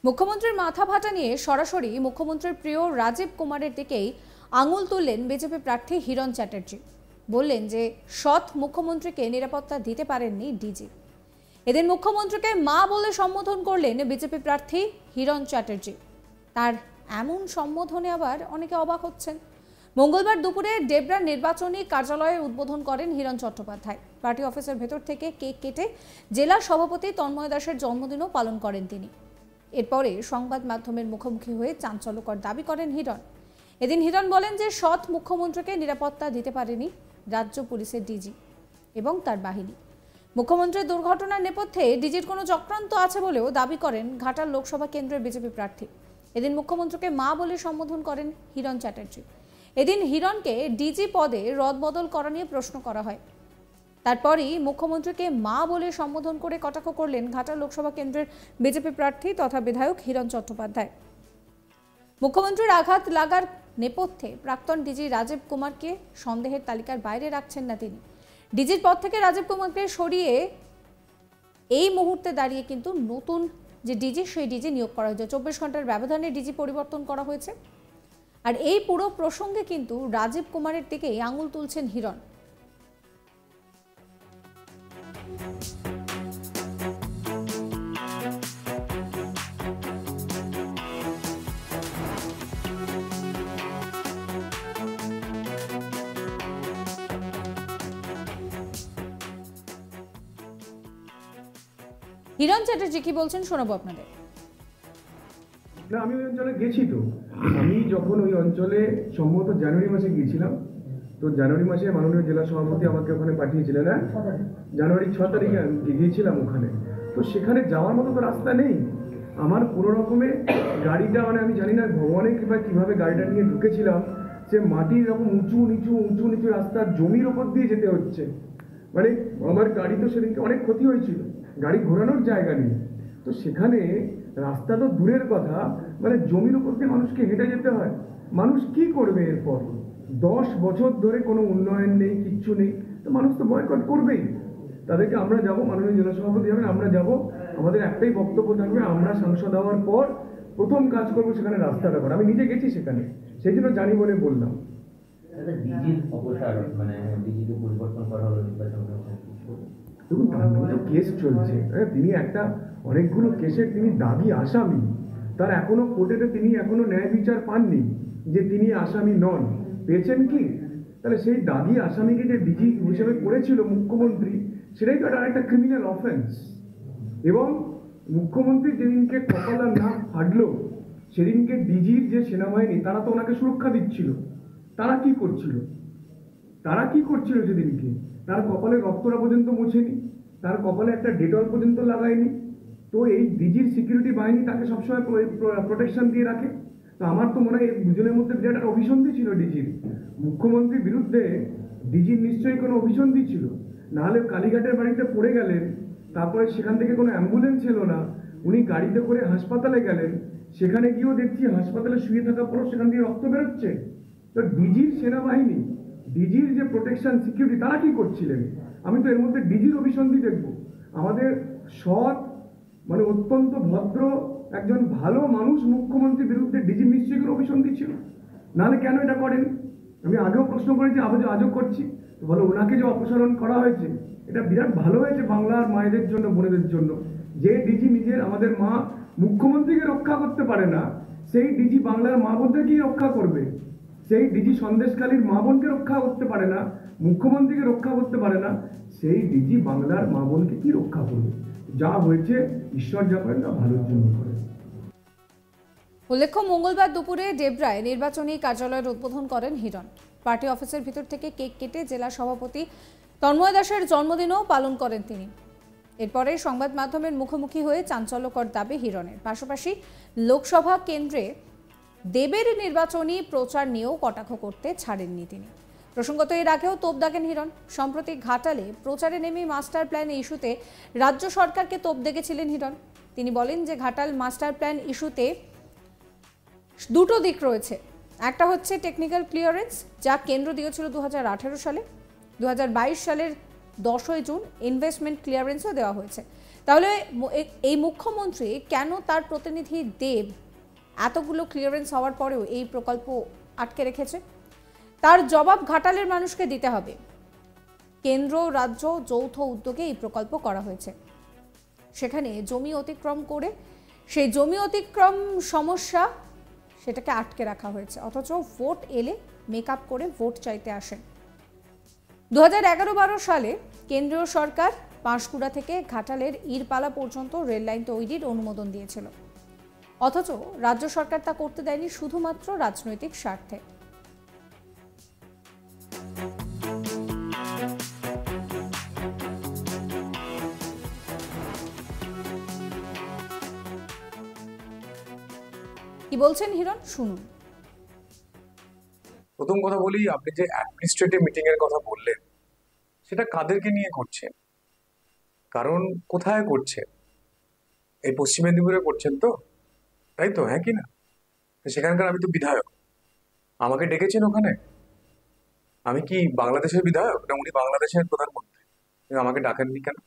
মুখ্যমন্ত্রীর মাথা ভাটা নিয়ে সরাসরি মুখ্যমন্ত্রীর প্রিয় রাজীব কুমারের দিকেই আঙুল তুললেন বিজেপি প্রার্থী হিরণ চ্যাটার্জি। বললেন যে সৎ মুখ্যমন্ত্রীকে নিরাপত্তা দিতে পারেননি ডিজি। এদিন মুখ্যমন্ত্রীকে মা বলে সম্বোধন করলেন বিজেপি প্রার্থী হিরণ চ্যাটার্জি। তার এমন সম্বোধনে আবার অনেকে অবাক হচ্ছেন। মঙ্গলবার দুপুরে ডেবরার নির্বাচনী কার্যালয়ের উদ্বোধন করেন হিরণ চট্টোপাধ্যায়। পার্টি অফিসের ভেতর থেকে কেক কেটে জেলা সভাপতি তন্ময় দাসের জন্মদিনও পালন করেন তিনি। এরপরে সংবাদ মাধ্যমের মুখোমুখি হয়ে চাঞ্চল্যকর দাবি করেন হিরণ। এদিন হিরণ বলেন যে সৎ মুখ্যমন্ত্রীকে নিরাপত্তা দিতে পারেনি রাজ্য পুলিশের ডিজি এবং তার বাহিনী। মুখ্যমন্ত্রীর দুর্ঘটনার নেপথ্যে ডিজির কোনো চক্রান্ত আছে বলেও দাবি করেন ঘাটাল লোকসভা কেন্দ্রের বিজেপি প্রার্থী। এদিন মুখ্যমন্ত্রীকে মা বলে সম্বোধন করেন হিরণ চ্যাটার্জি। এদিন হিরণকে ডিজি পদে রদবদল করা নিয়ে প্রশ্ন করা হয়। তারপরই মুখ্যমন্ত্রীকে মা বলে সম্বোধন করে কটাক্ষ করলেন ঘাটাল লোকসভা কেন্দ্রের বিজেপি প্রার্থী তথা বিধায়ক হিরণ চট্টোপাধ্যায়। মুখ্যমন্ত্রীর আঘাত লাগার নেপথ্যে প্রাক্তন ডিজি রাজীব কুমারকে সন্দেহের তালিকার বাইরে রাখছেন না তিনি। ডিজির পদ থেকে রাজীব কুমারকে সরিয়ে এই মুহূর্তে দাঁড়িয়ে কিন্তু নতুন যে ডিজি সেই ডিজি নিয়োগ করা হয়েছে। 24 ঘন্টার ব্যবধানে ডিজি পরিবর্তন করা হয়েছে। আর এই পুরো প্রসঙ্গে কিন্তু রাজীব কুমারের দিকেই আঙুল তুলছেন হিরণ। হিরণ চ্যাটার্জি কি বলছেন শোনাবো আপনাদের। না, আমি ওই অঞ্চলে গেছি। তো আমি যখন ওই অঞ্চলে সম্ভবত জানুয়ারি মাসে গিয়েছিলাম, তো জানুয়ারি মাসে মাননীয় জেলা সভাপতি আমাকে ওখানে পাঠিয়েছিলেন। হ্যাঁ, জানুয়ারি 6 তারিখে আমি গিয়েছিলাম ওখানে। তো সেখানে যাওয়ার মতো তো রাস্তা নেই। আমার কোনো রকমে গাড়িটা আমি জানি না ভগবানের কিভাবে গাড়িটা নিয়ে ঢুকেছিলাম। সে মাটির এরকম উঁচু নিচু রাস্তার জমির ওপর দিয়ে যেতে হচ্ছে। আমার গাড়ি তো সেদিনকে অনেক ক্ষতি হয়েছিল, গাড়ি ঘোরানোর জায়গা নেই। তো সেখানে রাস্তা তো দূরের কথা, জমির উপর দিয়ে মানুষকে হেঁটে যেতে হয়। মানুষ কি করবে এরপর? 10 বছর ধরে কোনো উন্নয়ন নেই, কিচ্ছু নেই, তো মানুষ তো বয়কট করবেই। তাদেরকে আমরা যাব, মাননীয় জেলা সভাপতি যাবেন, আমরা যাব। আমাদের একটাই বক্তব্য থাকবে, আমরা সাংসদ হওয়ার পর প্রথম কাজ করবো সেখানে রাস্তাটা করা। আমি নিজে গেছি সেখানে, সেই জন্য জানি বলে বললাম। দেখুন, তার মধ্যে কেস চলছে। তিনি অনেকগুলো কেসের তিনি দাগি আসামি। তার এখনো কোর্টে তিনি এখনো ন্যায় বিচার পাননি যে তিনি আসামি নন। পেয়েছেন কি? তাহলে সেই দাগি আসামিকে যে ডিজি হিসেবে করেছিল মুখ্যমন্ত্রী, সেটাই তো একটা ক্রিমিনাল অফেন্স। এবং মুখ্যমন্ত্রী যেদিনকে কপালা না ফাটলো, সেদিনকে ডিজির যে সেনাবাহিনী তারা তো ওনাকে সুরক্ষা দিচ্ছিল। তারা কি করছিল সেদিনকে? তার কপালে রক্তটা পর্যন্ত মুছেনি, তার কপালে একটা ডেটল পর্যন্ত লাগায়নি। তো এই ডিজির সিকিউরিটি বাহিনী তাকে সবসময় প্রোটেকশন দিয়ে রাখে। তো আমার তো মনে হয় এই দুজনের মধ্যে বিরাট একটা অভিসন্ধি ছিল ডিজির। মুখ্যমন্ত্রীর বিরুদ্ধে ডিজির নিশ্চয়ই কোনো অভিসন্ধি ছিল, নাহলে কালীঘাটের বাড়িতে পড়ে গেলেন, তারপরে সেখান থেকে কোনো অ্যাম্বুলেন্স ছিল না, উনি গাড়িতে করে হাসপাতালে গেলেন, সেখানে গিয়েও দেখছি হাসপাতালে শুয়ে থাকা পরও সেখান থেকে রক্ত বেরোচ্ছে। তো ডিজির সেনাবাহিনী, ডিজির যে প্রোটেকশন সিকিউরিটি, তারা কি করছিলেন? আমি তো এর মধ্যে ডিজির অভিসন্ধি দেখব। আমাদের সৎ অত্যন্ত ভদ্র একজন ভালো মানুষ মুখ্যমন্ত্রীর বিরুদ্ধে ডিজির নিশ্চয়ই কোনো অভিসন্ধি ছিল, নাহলে কেন এটা করেন? আমি আগেও প্রশ্ন করেছি, আজও করছি। তো বলো, ওনাকে যে অপসারণ করা হয়েছে এটা বিরাট ভালো হয়েছে বাংলার মায়েদের জন্য, বোনেদের জন্য। যে ডিজি নিজের আমাদের মা মুখ্যমন্ত্রীকে রক্ষা করতে পারে না, সেই ডিজি বাংলার মা বোনদেরকেই রক্ষা করবে। সেই ডিজি সন্দেশখালীর মা বোনকে রক্ষা করতে পারে না, মুখ্যমন্ত্রীকে রক্ষা করতে পারে না, সেই ডিজি বাংলার মা বোনকে কি রক্ষা করবে? যা হয়েছে ঈশ্বর যা করেন তা ভালোর জন্য করে। উল্লেখ্য, মঙ্গলবার দুপুরে ডেবরায় নির্বাচনী কার্যালয়ের উদ্বোধন করেন হিরণ। পার্টি অফিসের ভিতর থেকে কেক কেটে জেলা সভাপতি তন্ময় দাসের জন্মদিনও পালন করেন তিনি। এরপরে সংবাদ মাধ্যমের মুখোমুখি হয়ে চাঞ্চল্যকর দাবি হিরণের। পাশাপাশি লোকসভা কেন্দ্রে দেবের নির্বাচনী প্রচার নিয়েও কটাক্ষ করতে ছাড়েননি তিনি। প্রসঙ্গত এর আগেও তোপ দাগেন হিরণ। সম্প্রতি ঘাটালে প্রচারে নেমে মাস্টার প্ল্যান ইস্যুতে রাজ্য সরকারকে তোপ দেগেছিলেন হিরণ। তিনি বলেন যে ঘাটাল মাস্টার প্ল্যান ইস্যুতে দুটো দিক রয়েছে। একটা হচ্ছে টেকনিক্যাল ক্লিয়ারেন্স, যা কেন্দ্র দিয়েছিল 2018 সালে। 2022 সালের 10ই জুন ইনভেস্টমেন্ট ক্লিয়ারেন্সও দেওয়া হয়েছে। তাহলে এই মুখ্যমন্ত্রী কেন তার প্রতিনিধি দেব এতগুলো ক্লিয়ারেন্স হওয়ার পরেও এই প্রকল্প আটকে রেখেছে? তার জবাব ঘাটালের মানুষকে দিতে হবে। কেন্দ্র রাজ্য যৌথ উদ্যোগে এই প্রকল্প করা হয়েছে। সেখানে জমি অতিক্রম করে সেই জমি অতিক্রম সমস্যা সেটাকে আটকে রাখা হয়েছে, অথচ ভোট এলে মেকআপ করে ভোট চাইতে আসেন। 2011-12 সালে কেন্দ্রীয় সরকার পাঁশকুড়া থেকে ঘাটালের ইরপালা পর্যন্ত রেল লাইন তৈরির অনুমোদন দিয়েছিল, অথচ রাজ্য সরকার তা করতে দেয়নি শুধুমাত্র রাজনৈতিক স্বার্থে। কি বলছেন হিরণ, শুনুন। প্রথম কথা বলি, আপনি যে অ্যাডমিনিস্ট্রেটিভ মিটিং এর কথা বললেন, সেটা কাদেরকে নিয়ে করছেন? কারণ কোথায় করছেন? এই পশ্চিম মেদিনীপুরে করছেন তো, তাই তো? হ্যাঁ কি না? সেখানকার আমি তো বিধায়ক, আমাকে ডেকেছেন ওখানে। আমি কি বাংলাদেশের বিধায়ক, না উনি বাংলাদেশের প্রধানমন্ত্রী? আমাকে ডাকেননি কেন?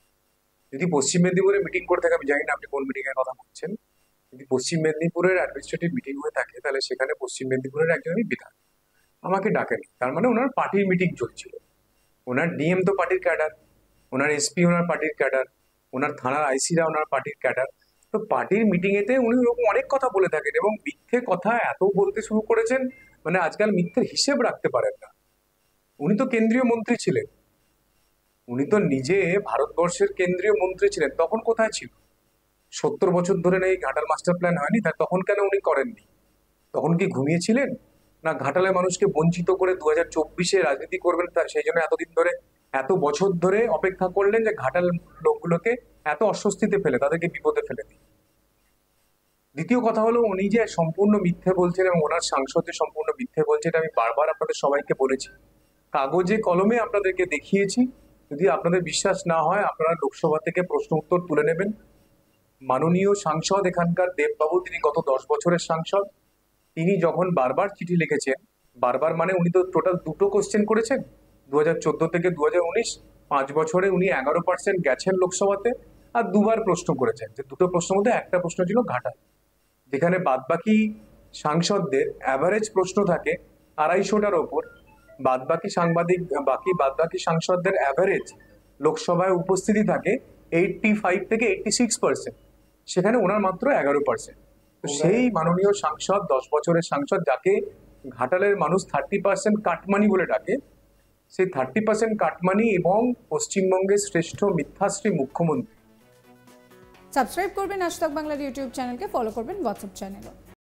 যদি পশ্চিম মেদিনীপুরে মিটিং করে থাকে, আমি জানি না আপনি কোন মিটিং এর কথা বলছেন, যদি পশ্চিম মেদিনীপুরের অ্যাডমিনিস্ট্রেটিভ মিটিং হয়ে থাকে, তাহলে সেখানে পশ্চিম মেদিনীপুরের একজনই বিধায়ক, আমাকে ডাকেনি। তার মানে ওনার পার্টির মিটিং চলছিল। ওনার ডিএম তো পার্টির ক্যাডার, ওনার এসপি ওনার পার্টির ক্যাডার, ওনার থানার আইসিরা ওনার পার্টির ক্যাডার। তো পার্টির মিটিং এতে উনি ওরকম অনেক কথা বলে থাকেন, এবং মিথ্যে কথা এত বলতে শুরু করেছেন, মানে আজকাল মিথ্যের হিসেব রাখতে পারেন না। উনি তো কেন্দ্রীয় মন্ত্রী ছিলেন, উনি তো নিজে ভারতবর্ষের কেন্দ্রীয় মন্ত্রী ছিলেন। তখন কোথায় ছিল? 70 বছর ধরে এই ঘাটাল মাস্টার প্ল্যান হয়নি, তাই তখন কেন উনি করেননি? তখন কি ঘুমিয়েছিলেন? না ঘাটালের মানুষকে বঞ্চিত করে 2024-এ রাজনীতি করবেন, সেই জন্য এতদিন ধরে, এত বছর ধরে অপেক্ষা করলেন যে ঘাটাল লোকগুলোকে এত অস্বস্তিতে ফেলে, তাদেরকে বিপদে ফেলে দিই। দ্বিতীয় কথা হলো, উনি যে সম্পূর্ণ মিথ্যে বলছেন এবং ওনার সাংসদ যে সম্পূর্ণ মিথ্যে বলছে, এটা আমি বারবার আপনাদের সবাইকে বলেছি, কাগজে কলমে আপনাদেরকে দেখিয়েছি। যদি আপনাদের বিশ্বাস না হয়, আপনারা লোকসভা থেকে প্রশ্ন উত্তর তুলে নেবেন। মাননীয় সাংসদ এখানকার দেববাবু, তিনি গত 10 বছরের সাংসদ। তিনি যখন বারবার চিঠি লিখেছেন, বারবার মানে উনি তো টোটাল 2টো কোশ্চেন করেছেন, 2014 থেকে 2019, 5 বছরে উনি 11% গেছেন লোকসভাতে, আর 2বার প্রশ্ন করেছেন। যে 2টো প্রশ্নের মধ্যে একটা প্রশ্ন ছিল ঘাটাল, যেখানে বাদবাকি সাংসদদের অ্যাভারেজ প্রশ্ন থাকে 250টার ওপর। বাদবাকি সাংসদদের অ্যাভারেজ লোকসভায় উপস্থিতি থাকে 85 থেকে 86%, সেখানে ওনার মাত্র 11%। তো সেই মাননীয় সাংসদ, 10 বছরের সাংসদ, যাকে ঘাটালের মানুষ 30% কাটমানি বলে ডাকে, সেই 30% কাটমানি এবং পশ্চিমবঙ্গের শ্রেষ্ঠ মিথ্যাশ্রী মুখ্যমন্ত্রী। সাবস্ক্রাইব করবেন আজ তাক বাংলার ইউটিউব চ্যানেলকে, ফলো করবেন হোয়াটসঅ্যাপ চ্যানেলও।